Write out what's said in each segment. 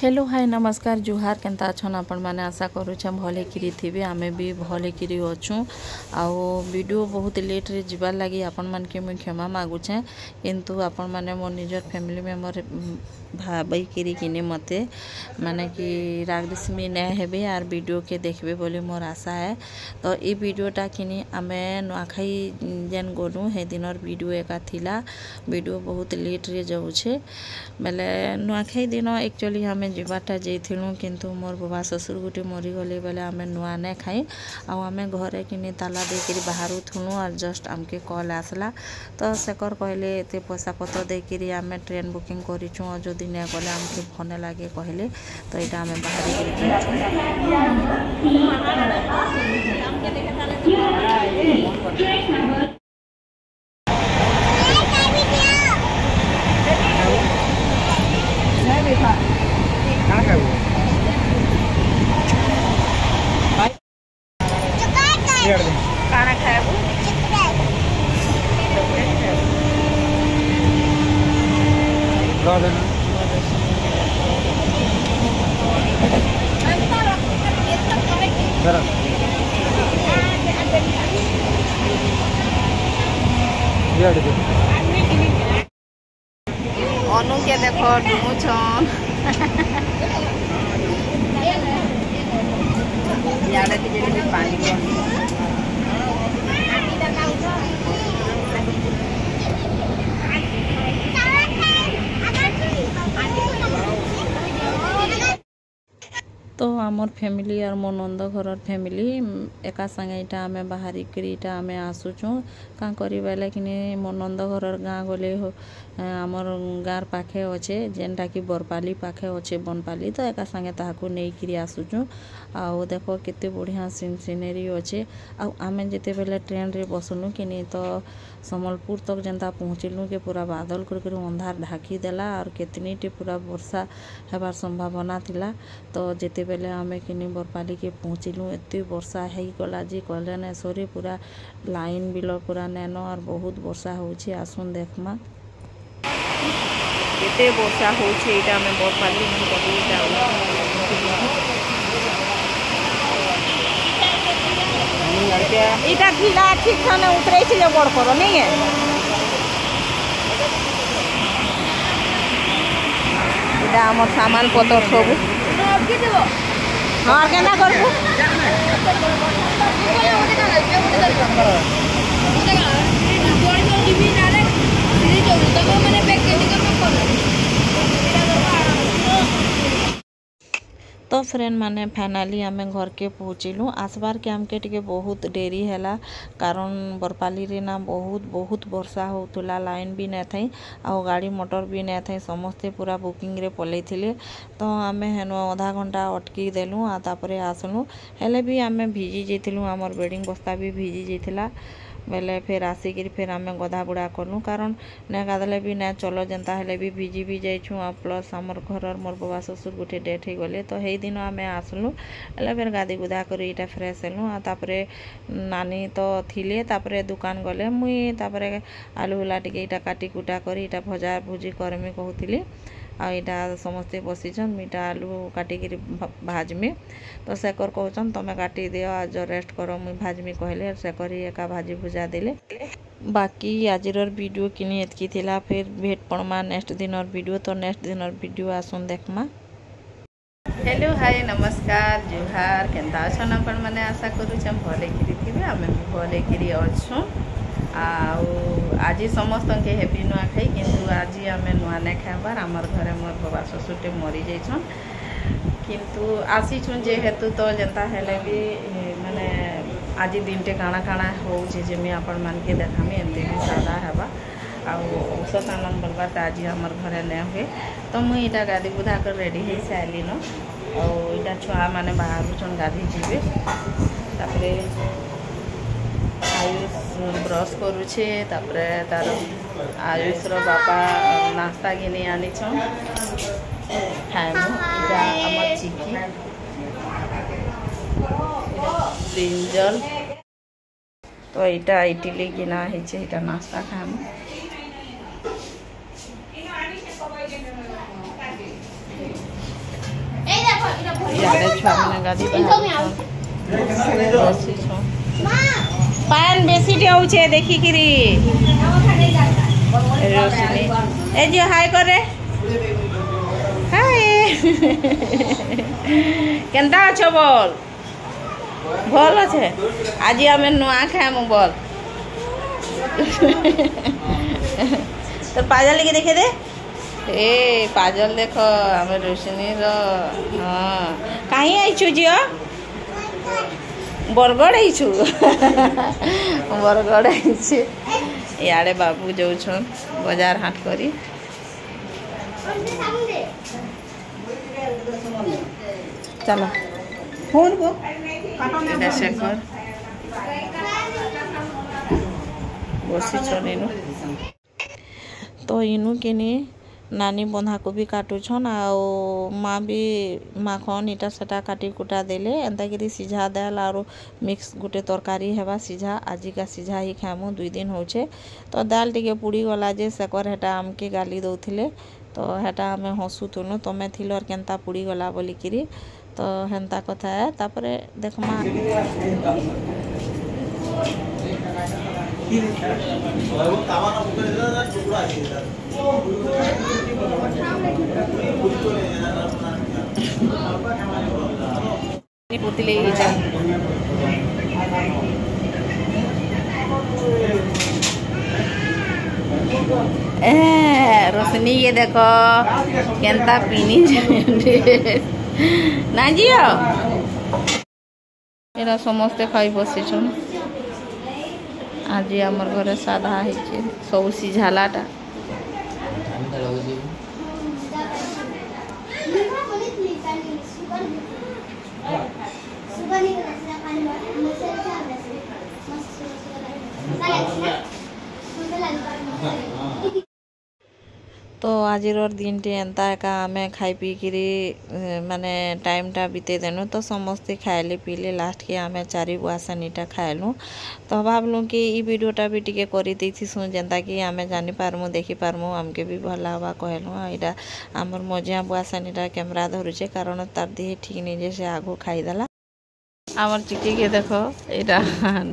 Hello hi नमस्कार जुहार केनता अछन आपण माने आशा करूछम भले किरी थिबे आमे भी भले किरी अछु आउ वीडियो बहुत लेट रे जिबार लागि आपण मान के मैं क्षमा मागु छे किंतु आपण माने मोर निजर फैमिली मेंबर भाई किरी किने मते माने कि रागदिसमी न हेबे आर वीडियो के देखबे बोली मोर आशा है। तो ई वीडियोटा किनी आमे नुआखाई जेन गोनु हे दिनर वीडियो एका थिला वीडियो बहुत लेट रे जाउ छे बेले नुआखाई दिन एक्चुअली हमें जीवाटा जाइलु किंतु मोर बाबा ससुर गुटे मरी गले बेले आमे नुआ ने खाई आमे घरे किनी ताला देकरी बाहर थुनु और जस्ट आमके कॉल आसला तो सेकर कहले एते पैसा पत्र देकरी आमे ट्रेन बुकिंग करिछु और जदि ने गले आमके फोन लागे कहले तो एटा आमे बाहर खाना खाएबू अनु के देखो डुमु छन याले टिके पानी तो आमर फैमिली और मो नंद घर फैमिली एका संगे इटा आमे बाहरी करी इटा आमे आसुचु का करी बेले किने मो नंद घर गाँ गले आमर गाँर पाखे अच्छे जेनटा कि बरपाली पाखे अच्छे बनपाली तो एका संगे ताहाकू नहीं करी आसुचु आउ देखो केते बढ़िया सीनरी अच्छे आमे जेते बेले ट्रेन रे बसलु किनी तो सम्बलपुर तक जेनता पहुँचलु के पूरा बादल कर अंधार ढाकी देला और केतनी टे पूरा वर्षा हेबार संभावना थिला तो जेते बेले आमे किनी बरपाली के पहुँचलु एते वर्षा है गला जी कहले ने सरी पूरा लाइन बिल पूरा नैन और बहुत वर्षा होछि आसुन देखमा एते वर्षा होछि एटा में बरपाली में कभी इटा ढीला ठीक थाने उतरे छिले बड़ करो नहीं है इटा हमर सामान पतर सब हां केना करबू तो फ्रेंड माने फाइनाली आमे घर के पहुँचलु आसबार के आमके टिके बहुत देरी हैला कारण बरपाली रे ना बहुत वर्षा होतुला लाइन भी न थई आ गाड़ी मोटर भी न थई समस्ते पूरा बुकिंग रे पलै थिले तो आमे हेनो आधा घंटा अटकी देलु आ तापरे आसलु हेले भी आमे भिजी जेथिलु हमर बेडिंग बस्ता भी भिजी जेथिला बेले फिर आसिक फिर आमे गधा बुड़ा कलु कारण ने गादले भी ना चलो जनता हेले भी भिजी भी जाइछु आ प्लस हमर घर मोर बाबा ससुर गुटे डेथ हो गले तो हे दिन आमे आसलु हेले फिर गादी गुदा करी इटा फ्रेश हेलु आ तापरे नानी तो थिले तापरे दुकान गले मुई तापरे आलू हुला टिके इटा काटी कुटा करी इटा भजा भुजी करमी कहूतिली आ इटा समस्ते बसीछन मीठा आलू काटिक भाजमी तो सेकर कहचन तमे काटी दियो आज रेस्ट करो मुई भाजमी कहले सेकर ही एका भाजी भुजा देले बाकी आजिर वीडियो किनी एतकी थिला फिर भेट पड़मा नेक्स्ट दिनर वीडियो तो नेक्स्ट दिनर वीडियो आसुन देखमा। हेलो हाय नमस्कार जुहार केनता अछन आपण माने आशा करूछम भले किरी थिबे आमे भले किरी अछु आज समस्त के हेपी नुआ खाई किंतु आज आम नुआ नहीं खाबार आमर घरे मोर बाबा ससुरटे मरी जाइछन किंतु आसीछन जेहेतु तो जनता हेले भी माने आज दिनटे काଣା काଣା होउछे जे मैं आपण मान के देखामी एमते भी सादा हेबा औषध आनंद बनबार आज आमर घरे नहीं हुए तो मुई इटा गादी बुधा कर रेडी हो सारी न इटा छुआ माने बाहर छन गाधी जीवे तापरे आयुष ब्रश करुछे तापरे तार आयुष रो बापा नाश्ता घिनी आनी छन खाइमु इटा हमर चिकी ब्रिंजल तो इटा इडली गिना है इटा नाश्ता खाइमु छुआ मैंने गाड़ी पान बेसी होचे देखी किरी रोशनी ए जो हाय करे हाय केनता अच्छो बोल भल अच्छे आज आम नुआ खाएमु बोल तो पाजल लेके देखे दे ए पाजल देख आम रोशनी हाँ कहीं आईचु झील बरगढ़ आईचु बरगढ़ आईचे इे बाबू जो बाजार हाट करी चलो फोन को शेखर बसी तो इनू के नानी बंधा कोबी काटुछन आउ माँ भी माखन इटा सेटा काटी कुटा देले एंता कि सीझा देल आरो मिक्स गोटे तरकारी हेबा सीझा आजिका सीझा ही खामु 2 दिन होचे तो दाल टिके पुड़ी गला जे सेकर हेटा आमके गाली दौथिले तो हेटा आमे हसुथुनु तमे थिलर केनता पुड़ी गला बोली किरी तो हेनता कथा है तापरे देखमा पुतले रोशनी ये देखो केनता पीनी ना जियो एरा समस्ते खाई बसी आज आमर घरे साधा है सब सीझालाटा तो आज दिन टी एंता एका आमे खाई पी किरी माने टाइम टा बीते देनु तो समस्ते खाइले पीले लास्ट के आमे 4 बुआ सनीटा खाइलु तो भावलु कि ई वीडियोटा भी टिके करी देथिसु जेंता कि आमे जानि पारमु देखि पारमु हमके भी भला हवा कहलु एटा हमर मजिया बुआ सनीटा कैमरा धरुचे कारण तार देह ठीक नहीं जे से आगो खाई देला हमर चिकी के देखो एटा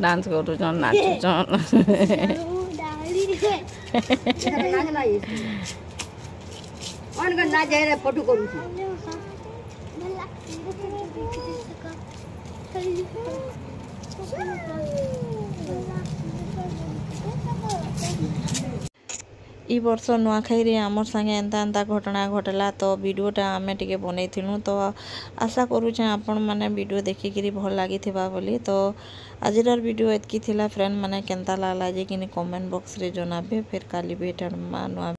डांस करू जन नाचू जन ना जाए फोटो करू ई वर्ष नुआखाई रे आमर संगे एंता एंता घटना घटला तो वीडियोटा आमे टिके बनैथिनु तो आशा करूचे आपण माने वीडियो देखि किरी भल लागि थिबा बोली तो आजिरार वीडियो एतकी थिला फ्रेंड माने केनता लागला जे किनी कमेंट बॉक्स रे जनाबे फिर काली भेटन मा नुआ